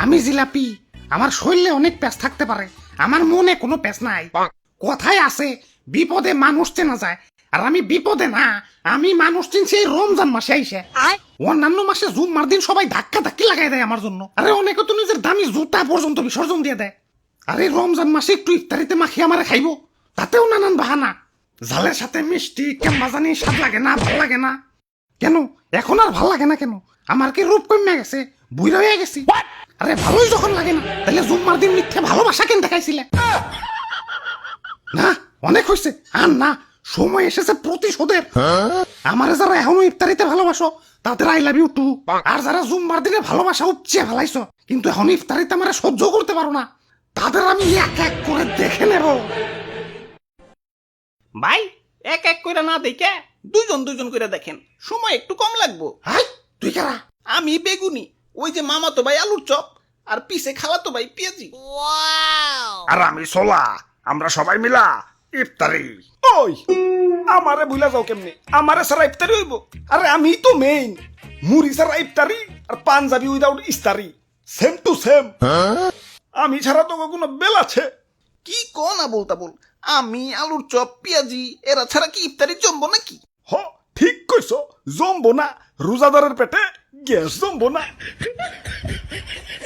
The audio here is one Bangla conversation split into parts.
আমি জিলাপি, আমার শরীরে অনেক প্যাঁচ থাকতে পারে, আমার মনে কোনো প্যাঁচ নাই। কথায় আছে বিপদে মানুষ চেনা যায়, আর আমি বিপদে না, আমি মানুষ চিনছি এই রমজান মাসে আইসে। অন্যান্য মাসে জুম্মার দিন সবাই ধাক্কা ধাক্কি লাগাই দেয় আমার জন্য, আরে অনেকে তো নিজের দামি জুতা পর্যন্ত বিসর্জন দিয়ে দেয়। আরে রমজান মাসে একটু ইফতারিতে মাখিয়ে আমারে খাইবো, তাতেও নানান বাহানা। ঝালের সাথে মিষ্টি কেমন জানি স্বাদ লাগে না, ভাল লাগে না কেন? এখন আর ভাল লাগে না কেন? আমার কি রূপ কমে গেছে, বুইড়া হয়ে গেছি? আরে ভালোই যখন লাগে না, তাহলে জুম্মার দিন মিথ্যে ভালোবাসা কেন দেখাইছিলে? না অনেক হয়েছে, আর না, সময় এসেছে প্রতিশোধের। আমারে যারা এখনো ইফতারিতে ভালোবাসো তাদের আই লাভ ইউ টু, আর যারা জুম্মার দিনে ভালোবাসা উপচে ফেলাইছো কিন্তু এখন ইফতারিতে আমারে সহ্য করতে পারো না, তাদের আমি এক এক করে দেখে নেব। ভাই এক এক করে না দেখে দুজন দুজন করে দেখেন, সময় একটু কম লাগবো। হাই তুই কারা? আমি বেগুনি, ওই যে মামাতো ভাই আলুর চপ, আর পিছে খালাতো ভাই পেঁয়াজি। আর আমি সোলা, আমরা সবাই মিলা ইফতারি। ওই আমারে ভুলা যাও কেমনে? আমারে সারা ইফতারি হইব? আরে আমি তো মেইন, মুড়ি সারা ইফতারি আর পাঞ্জাবি উইদাউট ইস্তারি, সেম টু সেম। আমি ছাড়া তো কোনো বেল আছে? কি কোন না বলতা বল, আমি আলুর চপ পেঁয়াজি এরা ছাড়া কি ইফতারি জমবো নাকি? হ ঠিক কইছো, জমবো না, রোজাদারের পেটে গ্যাস জমবো না।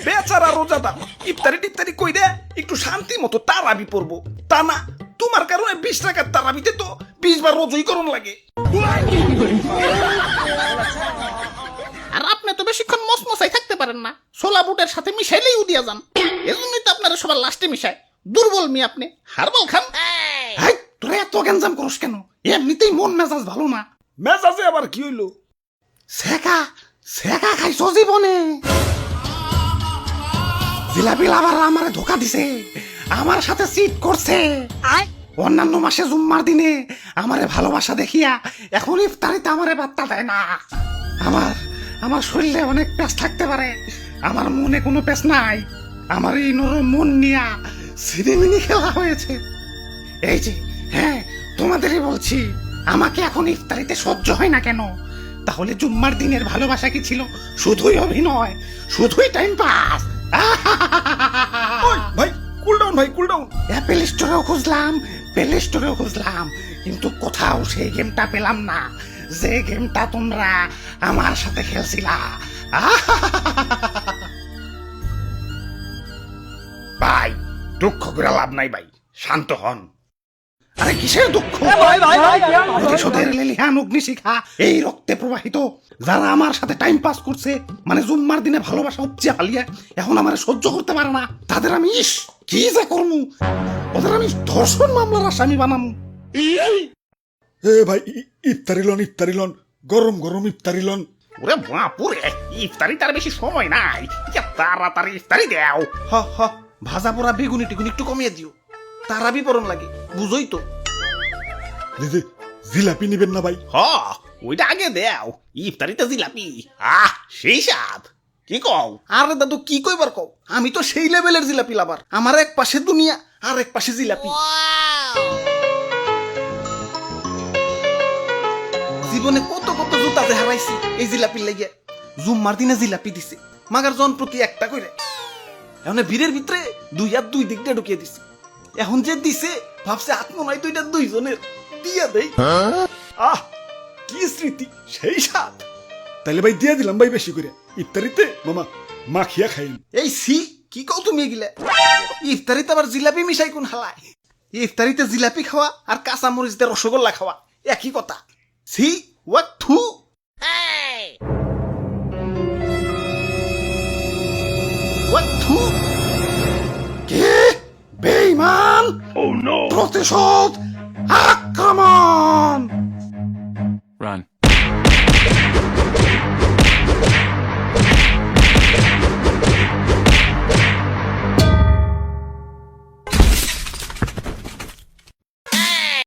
বেচারা রোজাদার ইফতারি টিফতারি কইরে একটু শান্তি মতো তারাবি পড়বো, তা না তোমার কারণে 20 টাকার তারাবিতে তো 20 বার রোজই করণ লাগে। আর আপনি তো বেশিক্ষণ মসমসাই থাকতে পারেন না, ছোলা বুটের সাথে মিশাইলেই উদিয়া যান, এজন্যই তো আপনারা সবার লাস্টে মিশায়। দুর্বল মি আপনি, হারবাল খান। হাই তোরা এত গ্যাঞ্জাম করস কেন? এমনিতেই মন মেজাজ ভালো না। মেজাজে আবার কি হইলো? সেকা সেকা খাইছো জীবনে? জিলাপি লাভার আমারে ধোকা দিছে, আমার সাথে চিট করছে। অন্যান্য মাসে জুম্মার দিনে আমারে ভালোবাসা দেখিয়া এখন ইফতারিতে আমারে বার্তা দেয় না। আমার আমার শরীরে অনেক প্যাঁচ থাকতে পারে, আমার মনে কোনো প্যাঁচ নাই। আমার এই নরম মন নিয়া সিনেমিনি খেলা হয়েছে। এই যে হ্যাঁ তোমাদেরই বলছি, আমাকে এখন ইফতারিতে সহ্য হয় না কেন? তাহলে জুম্মার দিনের ভালোবাসা কি ছিল শুধুই অভিনয়, শুধুই টাইম পাস? ওই ভাই কুল ডাউন, ভাই কুল ডাউন। অ্যাপেল স্টোরেও খুঁজলাম, প্লে স্টোরেও খুঁজলাম, কিন্তু কোথাও সেই গেমটা পেলাম না, যে গেমটা তোমরা আমার সাথে খেলছিলা। ভাই দুঃখ করে লাভ নাই ভাই, শান্ত হন। আরে কিসের দুঃখ? প্রতিশোধের লেলিহান অগ্নিশিখা এই রক্তে প্রবাহিত। যারা আমার সাথে টাইম পাস করছে, মানে জুম্মার দিনে ভালোবাসা উপচে ফালিয়ে এখন আমার সহ্য করতে পারে না, তাদের আমি ইস কি যে করমু, ওদের আমি ধর্ষণ মামলার আসামি বানামু। এ ভাই ইফতারি লন, ইফতারি লন, গরম গরম ইফতারি লন। ওরে বাপুরে, ইফতারি তার বেশি সময় নাই, তাড়াতাড়ি ইফতারি দেও। হ হ, ভাজা পোড়া বেগুনি টিগুনি একটু কমিয়ে দিও, তারাবি পরন লাগে, বুঝোই তো। দিদি জিলাপি নিবেন না ভাই? হ ওইটা আগে দেও, ইফতারিতে জিলাপি, আহ সেই স্বাদ। কি কও? আরে দাদু কি কইবার কও, আমি তো সেই লেভেলের জিলাপি লাভার, আমার এক পাশে দুনিয়া আর এক পাশে জিলাপি। জীবনে কত কত জুতাতে হারাইছি এই জিলাপির লেগে। জুম্মার দিনে জিলাপি দিছে, মাগার জন প্রতি একটা কইরে। এখন ভিড়ের ভিতরে দুই হাত দুই দিক দিয়ে ঢুকিয়ে দিছে। এখন যে দিছে ভাবছে হাত মনে হয় দুইটা দুইজনের, দিয়া দেই। আহ কি স্মৃতি, সেই স্বাদ। তাইলে ভাই দিয়ে দিলাম ভাই বেশি করে, ইফতারিতে মামা মাখিয়া খাইন। এই সি কি কও তুমি এগুলা? ইফতারিতে আবার জিলাপি মিশাই কোন হালায়? ইফতারিতে জিলাপি খাওয়া আর কাঁচা মরিচ দিয়ে রসগোল্লা খাওয়া একই কথা। সি ওয়াক থু। ওয়াক থু। কে বেঈমান? প্রতিশোধ, আক্রমণ!